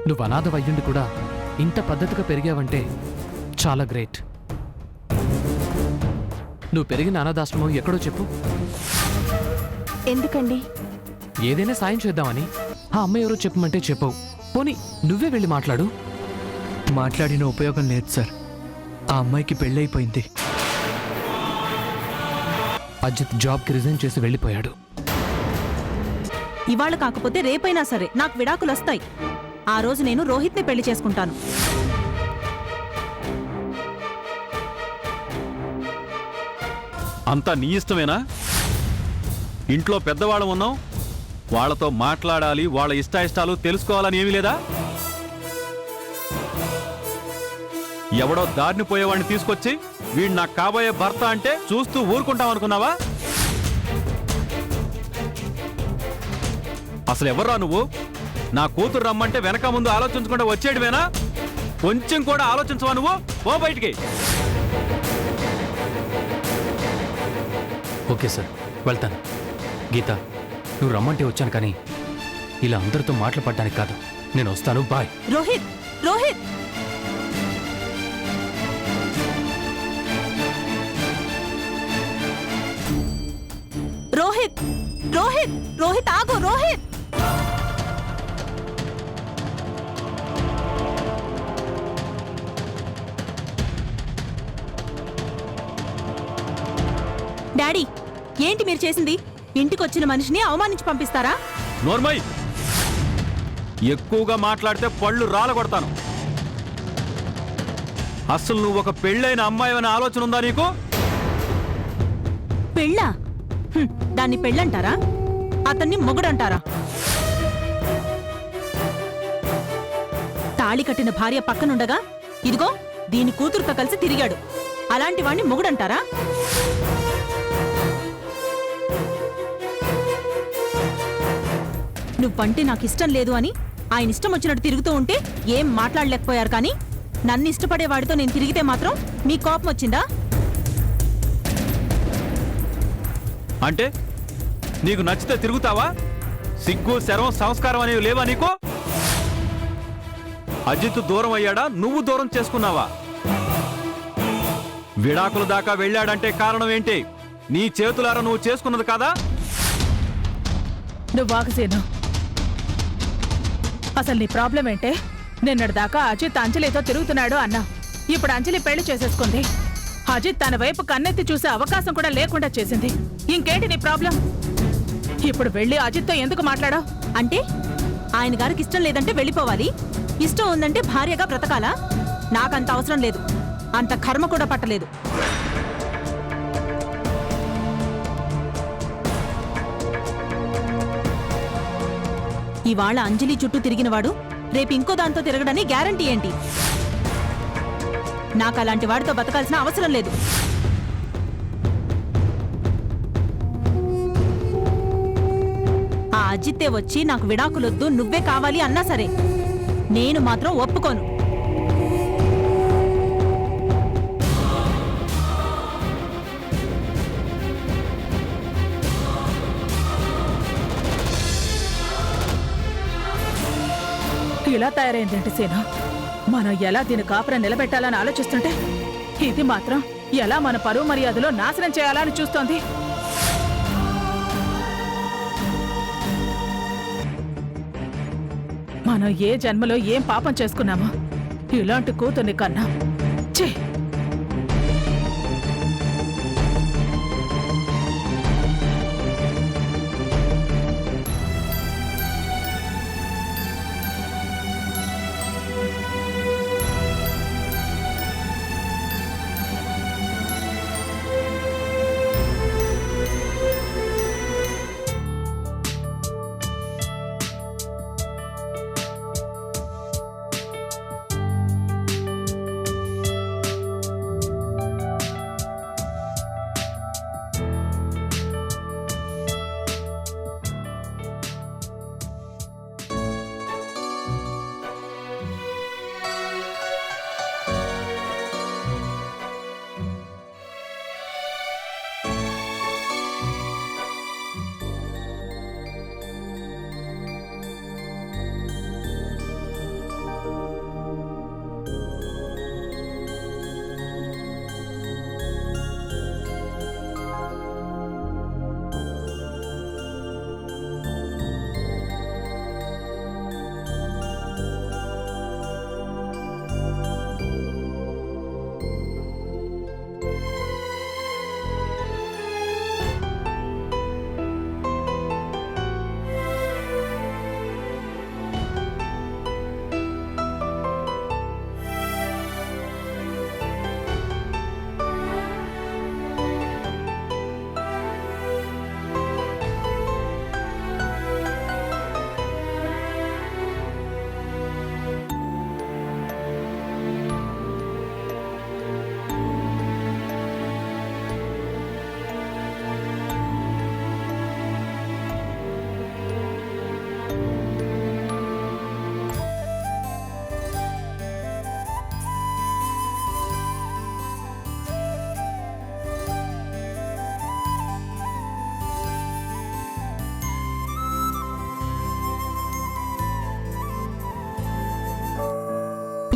నువ్వు అనాథ వయ్యుండి కూడా ఇంత పద్ధతిగా పెరిగావంటే చాలా గ్రేట్. నువ్వు పెరిగిన అనాథాశ్రమం ఎక్కడో చెప్పు. ఎందుకండి? ఏదైనా సాయం చేద్దామని. ఆ అమ్మ ఎవరో చెప్పమంటే చెప్పవు. పోనీ నువ్వే వెళ్ళి మాట్లాడు. మాట్లాడిన ఉపయోగం లేదు సార్. ఆ అమ్మాయికి పెళ్ళైపోయింది. అజిత్ జాబ్కి రిజైన్ చేసి వెళ్ళిపోయాడు. ఇవాళ కాకపోతే రేపైనా సరే నాకు విడాకులు వస్తాయి. ఆ రోజు నేను రోహిత్ని పెళ్లి చేసుకుంటాను. అంతా నీ ఇష్టమేనా? ఇంట్లో పెద్దవాళ్ళం ఉన్నాం, వాళ్లతో మాట్లాడాలి, వాళ్ళ ఇష్టాయిష్టాలు తెలుసుకోవాలని ఏమీ లేదా? ఎవడో దారిని పోయేవాడిని తీసుకొచ్చి వీడు నాకు కాబోయే భర్త అంటే చూస్తూ ఊరుకుంటామనుకున్నావా? అసలు ఎవర్రా నువ్వు? నా కూతురు రమ్మంటే వెనక ముందు ఆలోచించకుండా వచ్చేయడమేనా? కొంచెం కూడా ఆలోచించవా నువ్వు? ఓ బయటికి. ఓకే సార్, వెళ్తాను. గీత, నువ్వు రమ్మంటే వచ్చాను, కానీ ఇలా అందరితో మాట్లాడడానికి కాదు. నేను వస్తాను. బాయ్. రోహిత్, రోహిత్, రోహిత్, రోహిత్, రోహిత్ ఆగు. రోహిత్, డాడీ, ఏంటి మీరు చేసింది? ఇంటికొచ్చిన మనిషిని అవమానించి పంపిస్తారా? నోర్మై, ఎక్కువగా మాట్లాడితే పళ్ళు రాలగొడతాను. అసలు నువ్వు ఒక పెళ్ళైన అమ్మాయి అనే ఆలోచన ఉందా నీకు? పెళ్ళా? దాన్ని పెళ్ళంటారా? అతన్ని మొగుడంటారా? తాళి కట్టిన భార్య పక్కనుండగా ఇదిగో దీని కూతురుతో కలిసి తిరిగాడు. అలాంటి వాణ్ణి మొగుడంటారా? నువ్వంటే నాకిష్టం లేదు అని ఆయన ఇష్టం వచ్చినట్టు తిరుగుతూ ఉంటే ఏం మాట్లాడలేకపోయారు, కానీ నన్ను ఇష్టపడేవాడితో నేను తిరిగితే మాత్రం మీ కోపం వచ్చిందా? అంటే నీకు నచ్చితే తిరుగుతావా? సిగ్గు, శరం, సంస్కారం అనేవి లేవా నీకు? అజిత్ దూరం అయ్యాడా, నువ్వు దూరం చేసుకున్నావా? విడాకుల దాకా వెళ్ళాడంటే కారణం ఏంటి? నీ చేతులారా నువ్వు చేసుకున్నది కాదా? నువ్వు వాగసేను. అసలు నీ ప్రాబ్లం ఏంటే? నిన్నటిదాకా అజిత్ అంజలితో తిరుగుతున్నాడు అన్నా. ఇప్పుడు అంజలి పెళ్లి చేసేసుకుంది. అజిత్ తన వైపు కన్నెత్తి చూసే అవకాశం కూడా లేకుండా చేసింది. ఇంకేంటి నీ ప్రాబ్లం? ఇప్పుడు వెళ్ళి అజిత్తో ఎందుకు మాట్లాడావు? అంటే ఆయన గారికి ఇష్టం లేదంటే వెళ్ళిపోవాలి, ఇష్టం ఉందంటే భార్యగా బ్రతకాలా? నాకంత అవసరం లేదు, అంత కర్మ కూడా పట్టలేదు. ఇవాళ అంజలి చుట్టూ తిరిగినవాడు రేపు ఇంకో దాంతో తిరగడని గ్యారంటీ ఏంటి? నాకు అలాంటి వాడితో బతకాల్సిన అవసరం లేదు. ఆ అజిత్తే వచ్చి నాకు విడాకులొద్దు, నువ్వే కావాలి అన్నా సరే నేను మాత్రం ఒప్పుకోను. ఇలా తయారైందంటే సేనా, మనం ఎలా దీని కాపురం నిలబెట్టాలని ఆలోచిస్తుంటే ఇది మాత్రం ఎలా మన పరువు మర్యాదలో నాశనం చేయాలని చూస్తోంది. మనం ఏ జన్మలో ఏం పాపం చేసుకున్నామో ఇలాంటి కూతుర్ని కన్నా. ఛీ!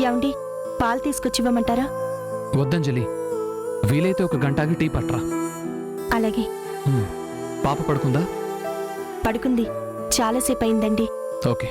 ఏమండి పాలు తీసుకొచ్చివ్వమంటారా? వద్దంజలి, వీలైతే ఒక గంట ఆగి టీ పట్రా. అలాగే. పాప పడుకుందా? పడుకుంది, చాలాసేపు అయిందండి. ఓకే.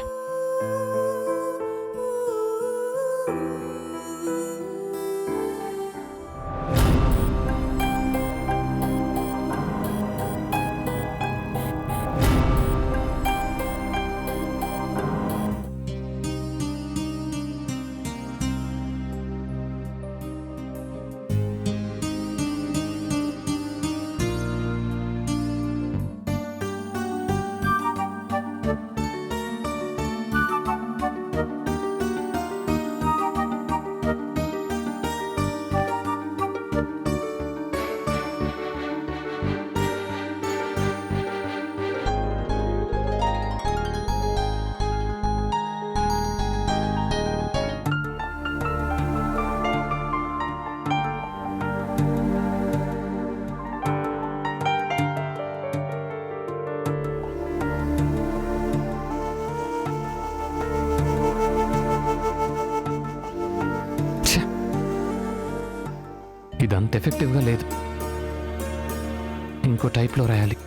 ఇదంత ఎఫెక్టివ్గా లేదు. ఇంకో టైప్లో రాయాలి.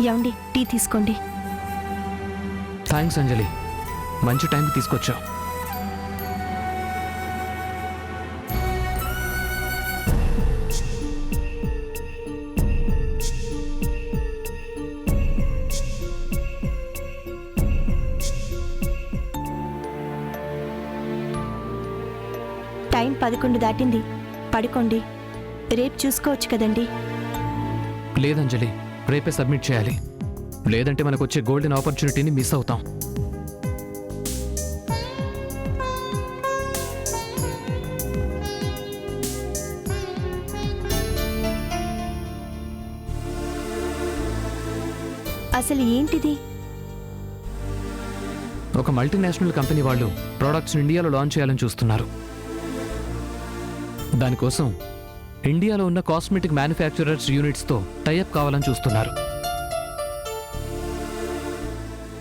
ఏమండి టీ తీసుకోండి. థ్యాంక్స్ అంజలి, మంచి టైంకి తీసుకొచ్చావు. టైం 11 దాటింది, పడుకోండి. రేపు చూసుకోవచ్చు కదండి. లేదంజలి, రేపే సబ్మిట్ చేయాలి. లేదంటే మనకు వచ్చే గోల్డెన్ ఆపర్చునిటీని మిస్ అవుతాం. అసలు ఏంటిది? ఒక మల్టీనేషనల్ కంపెనీ వాళ్ళు ప్రోడక్ట్స్ ఇండియాలో లాంచ్ చేయాలని చూస్తున్నారు. దానికోసం ఇండియాలో ఉన్న కాస్మెటిక్ మ్యానుఫ్యాక్చరర్స్ యూనిట్స్తో టైఅప్ కావాలని చూస్తున్నారు.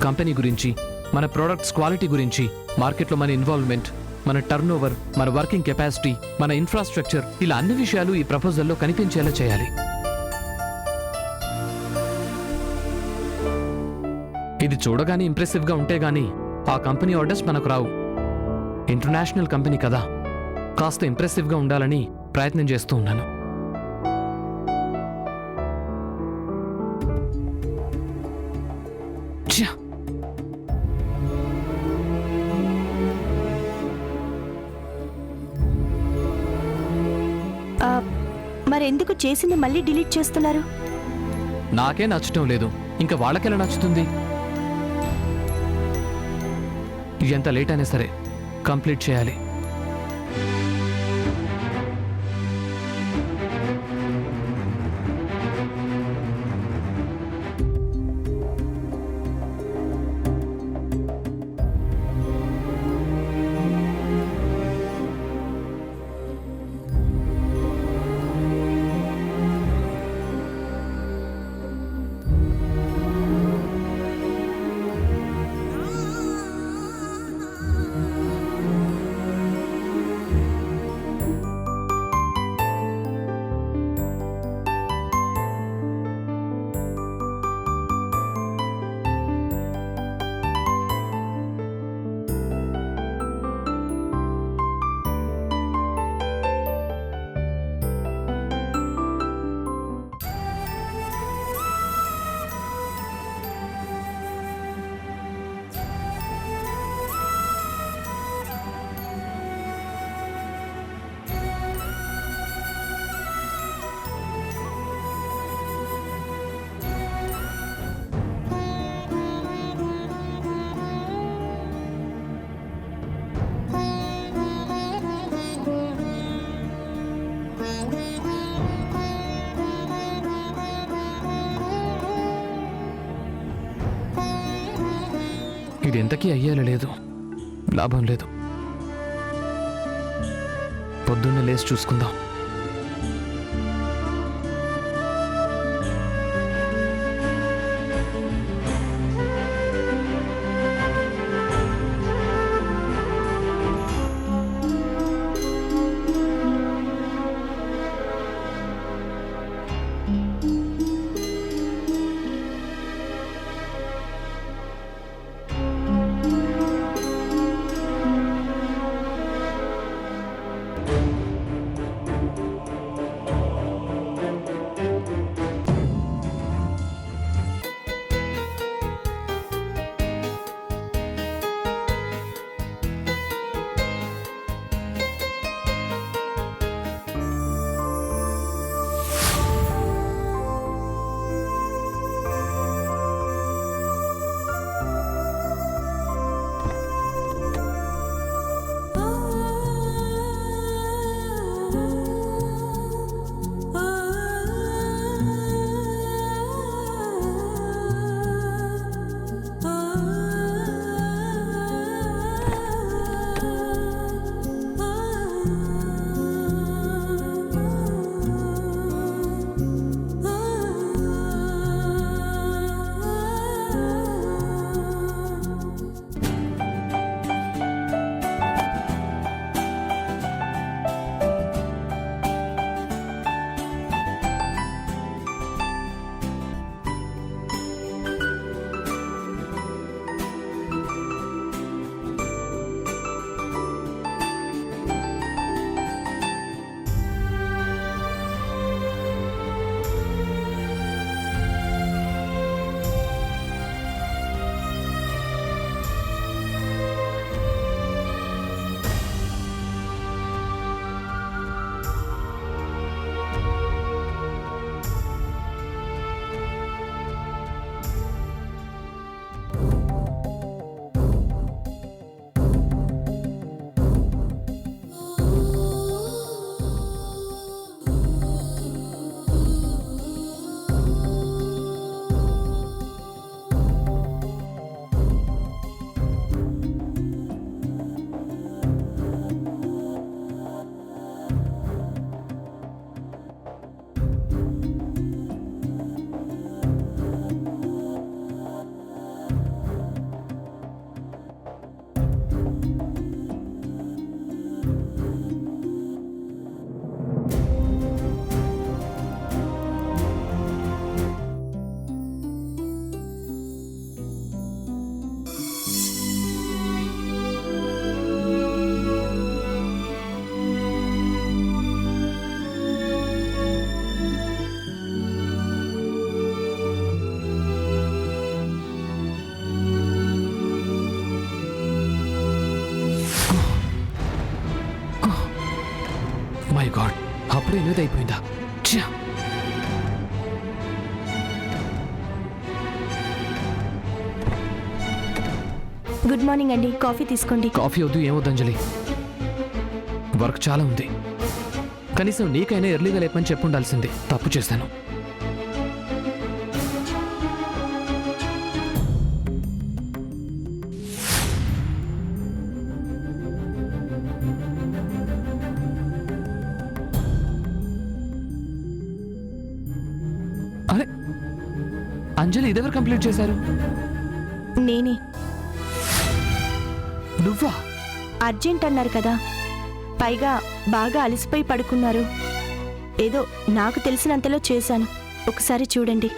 కంపెనీ గురించి, మన ప్రోడక్ట్స్ క్వాలిటీ గురించి, మార్కెట్లో మన ఇన్వాల్వ్మెంట్, మన టర్నోవర్, మన వర్కింగ్ కెపాసిటీ, మన ఇన్ఫ్రాస్ట్రక్చర్, ఇలా అన్ని విషయాలు ఈ ప్రపోజల్లో కనిపించేలా చేయాలి. ఇది చూడగానే ఇంప్రెసివ్గా ఉంటే గానీ ఆ కంపెనీ ఆర్డర్స్ మనకు రావు. ఇంటర్నేషనల్ కంపెనీ కదా, కాస్త ఇంప్రెసివ్గా ఉండాలని ప్రయత్నం చేస్తూ ఉన్నాను. మరెందుకు చేసింది మళ్ళీ డిలీట్ చేస్తున్నారు? నాకే నచ్చటం లేదు, ఇంకా వాళ్ళకెలా నచ్చుతుంది? ఎంత లేట్ అయినా సరే కంప్లీట్ చేయాలి. ఇది ఎంతకీ అయ్యేలా లేదు. లాభం లేదు. పొద్దున్నే లేచి చూసుకుందాం. మై గాడ్, అప్పుడే 8 అయిపోయిందా? ఛా! గుడ్ మార్నింగ్ అండి, కాఫీ తీసుకోండి. కాఫీ వద్దు, ఏమొద్దు అంజలి. వర్క్ చాలా ఉంది. కనీసం నీకైనా ఎర్లీగా లేపని చెప్పుండాల్సింది. తప్పు చేశాను. అరే అంజలి, ఇదెవరు కంప్లీట్ చేశారు? నేనే. నువ్వా? అర్జెంట్ అన్నారు కదా, పైగా బాగా అలసిపోయి పడుకున్నారు. ఏదో నాకు తెలిసినంతలో చేశాను. ఒకసారి చూడండి.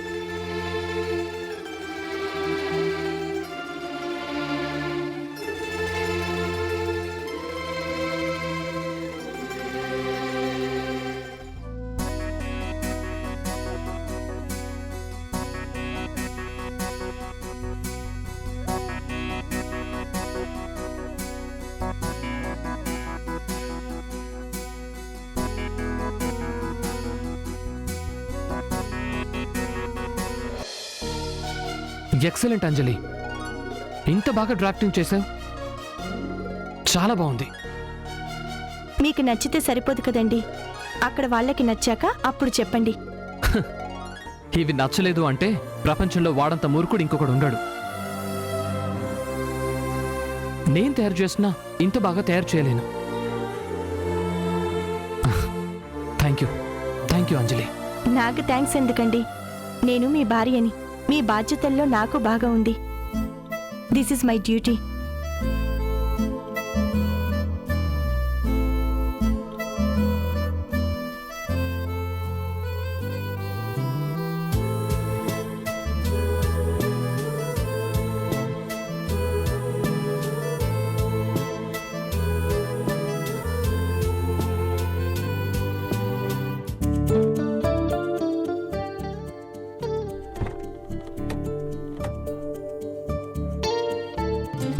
ఎక్సలెంట్ అంజలి, ఇంత బాగా డ్రాఫ్టింగ్ చేశావు. చాలా బాగుంది. మీకు నచ్చితే సరిపోదు కదండి, అక్కడ వాళ్ళకి నచ్చాక అప్పుడు చెప్పండి. ఇవి నచ్చలేదు అంటే ప్రపంచంలో వాడంత మూర్ఖుడు ఇంకొకడు ఉండడు. నేను తయారు చేసినా ఇంత బాగా తయారు చేయలేను. థ్యాంక్ యూ అంజలి. నాకు థ్యాంక్స్ ఎందుకండి? నేను మీ భార్యని. మీ బాధ్యతల్లో నాకు బాగా ఉంది. This is my duty.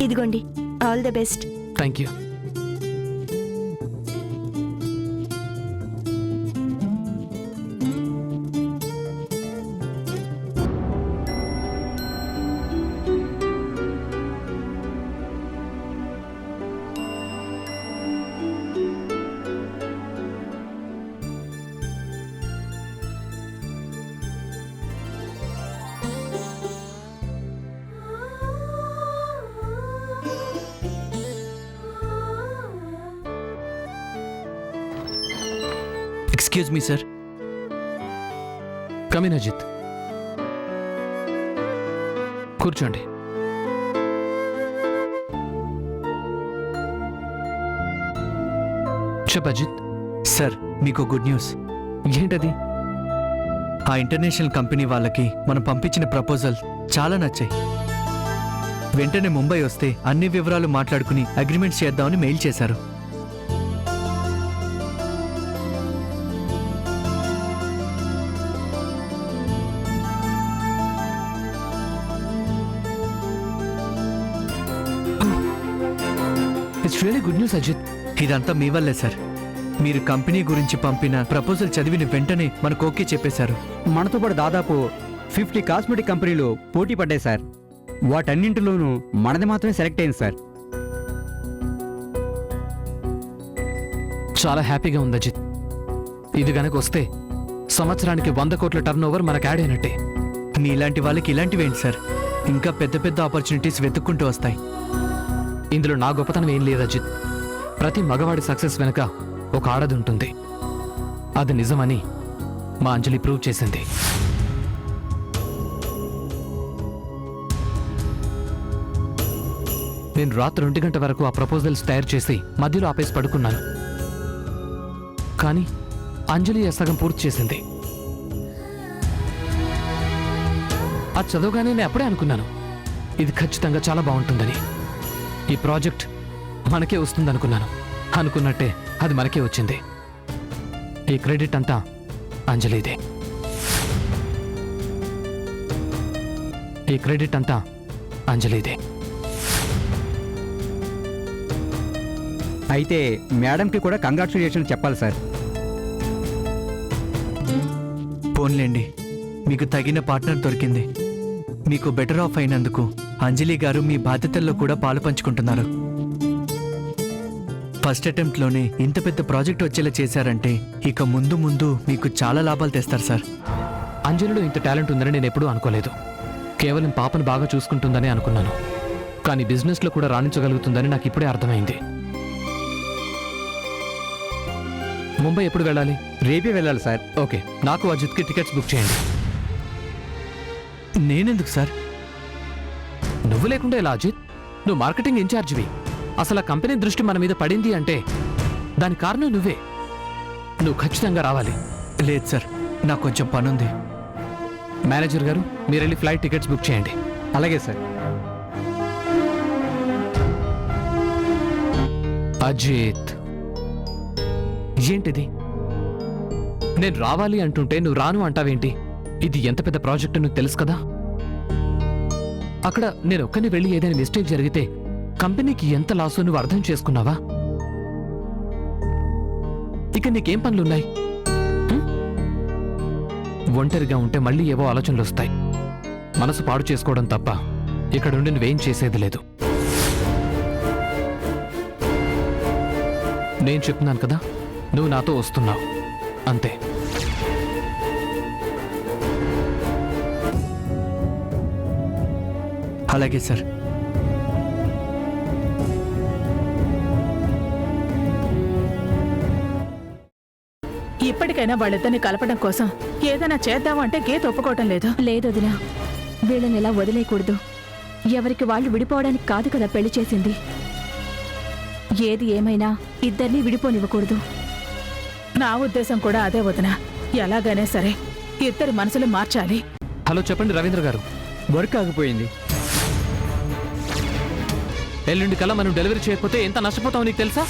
ఇదిగోండి, all the best. Thank you. Excuse me sir. Come in Ajit, కూర్చోండి. చెప్పు అజిత్. సార్, మీకు గుడ్ న్యూస్. ఏంటది? ఆ ఇంటర్నేషనల్ కంపెనీ వాళ్ళకి మనం పంపించిన ప్రపోజల్ చాలా నచ్చాయి. వెంటనే ముంబై వస్తే అన్ని వివరాలు మాట్లాడుకుని అగ్రిమెంట్ చేద్దామని మెయిల్ చేశారు. It's really good news Ajit. ఇదంతా మీ వల్లే సార్. మీరు కంపెనీ గురించి పంపిన ప్రపోజల్ చదివిన వెంటనే మనకు ఓకే చెప్పేశారు. మనతో పాటు దాదాపు 50 కాస్మెటిక్ కంపెనీలు పోటీ పడ్డాయి సార్. వాటన్నింటిలోనూ మనది మాత్రమే సెలెక్ట్ అయింది సార్. చాలా హ్యాపీగా ఉంది అజిత్. ఇది గనక వస్తే సంవత్సరానికి 100 కోట్ల టర్న్ ఓవర్ మనకు యాడ్ అయినట్టే. మీలాంటి వాళ్ళకి ఇలాంటివేంటి సార్, ఇంకా పెద్ద పెద్ద ఆపర్చునిటీస్ వెతుక్కుంటూ వస్తాయి. ఇందులో నా గొప్పతనం ఏం లేదు అజిత్. ప్రతి మగవాడి సక్సెస్ వెనుక ఒక ఆడది ఉంటుంది. అది నిజమని మా అంజలి ప్రూవ్ చేసింది. నేను రాత్రి 1 గంట వరకు ఆ ప్రపోజల్స్ తయారు చేసి మధ్యలో ఆపేసి పడుకున్నాను. కానీ అంజలి ఆ సగం పూర్తి చేసింది. అది చదవగానే నేను అప్పుడే అనుకున్నాను, ఇది ఖచ్చితంగా చాలా బాగుంటుందని. ఈ ప్రాజెక్ట్ మనకే వస్తుందనుకున్నాను. అనుకున్నట్టే అది మనకే వచ్చింది. ఈ క్రెడిట్ అంతా అంజలిదే. ఈ క్రెడిట్ అంతా అంజలిదే. అయితే మేడంకి కూడా కంగ్రాచులేషన్ చెప్పాలి సార్. పోన్లేండి, మీకు తగిన పార్ట్నర్ దొరికింది. మీకు బెటర్ ఆఫ్ అయినందుకు అంజలి గారు మీ బాధ్యతల్లో కూడా పాలు పంచుకుంటున్నారు. ఫస్ట్ అటెంప్ట్లోనే ఇంత పెద్ద ప్రాజెక్ట్ వచ్చేలా చేశారంటే ఇక ముందు ముందు మీకు చాలా లాభాలు తెస్తారు సార్. అంజలిలో ఇంత టాలెంట్ ఉందని నేను ఎప్పుడూ అనుకోలేదు. కేవలం పాపను బాగా చూసుకుంటుందని అనుకున్నాను. కానీ బిజినెస్లో కూడా రాణించగలుగుతుందని నాకు ఇప్పుడే అర్థమైంది. ముంబై ఎప్పుడు వెళ్ళాలి? రేపే వెళ్ళాలి సార్. ఓకే, నాకు అజిత్కి టికెట్స్ బుక్ చేయండి. నేనెందుకు సార్? నువ్వు లేకుండా ఎలా అజిత్? నువ్వు మార్కెటింగ్ ఇన్ఛార్జివి. అసలు ఆ కంపెనీ దృష్టి మన మీద పడింది అంటే దాని కారణం నువ్వే. నువ్వు ఖచ్చితంగా రావాలి. లేదు సార్, నాకు కొంచెం పనుంది. మేనేజర్ గారు, మీరు వెళ్ళి ఫ్లైట్ టికెట్స్ బుక్ చేయండి. అలాగే సార్. అజిత్, ఏంటిది? నేను రావాలి అంటుంటే నువ్వు రాను అంటావేంటి? ఇది ఎంత పెద్ద ప్రాజెక్ట్ నువ్వు తెలుసు కదా. అక్కడ నేను ఒక్కని వెళ్ళి ఏదైనా మిస్టేక్ జరిగితే కంపెనీకి ఎంత లాసో నువ్వు అర్థం చేసుకున్నావా? ఇక నీకేం పనులున్నాయి? ఒంటరిగా ఉంటే మళ్ళీ ఏవో ఆలోచనలు వస్తాయి. మనసు పాడు చేసుకోవడం తప్ప ఇక్కడుండి నువ్వేం చేసేది లేదు. నేను చెప్తున్నాను కదా, నువ్వు నాతో వస్తున్నావు అంతే. అలాగే సార్. ఇప్పటికైనా వాళ్ళిద్దరిని కలపడం కోసం ఏదైనా చేద్దామంటే గీత ఒప్పుకోవటం లేదు. లేదు వదినా, వీళ్ళని ఇలా వదిలేయకూడదు. ఎవరికి వాళ్ళు విడిపోవడానికి కాదు కదా పెళ్లి చేసింది. ఏది ఏమైనా ఇద్దరిని విడిపోనివ్వకూడదు. నా ఉద్దేశం కూడా అదే వదినా. ఎలాగైనా సరే ఇద్దరి మనసులు మార్చాలి. హలో చెప్పండి రవీంద్ర గారు. వర్క్ ఆగిపోయింది. ఎల్లుండి కల్లా మనం డెలివరీ చేయకపోతే ఎంత నష్టపోతామో నీకు తెలుసా?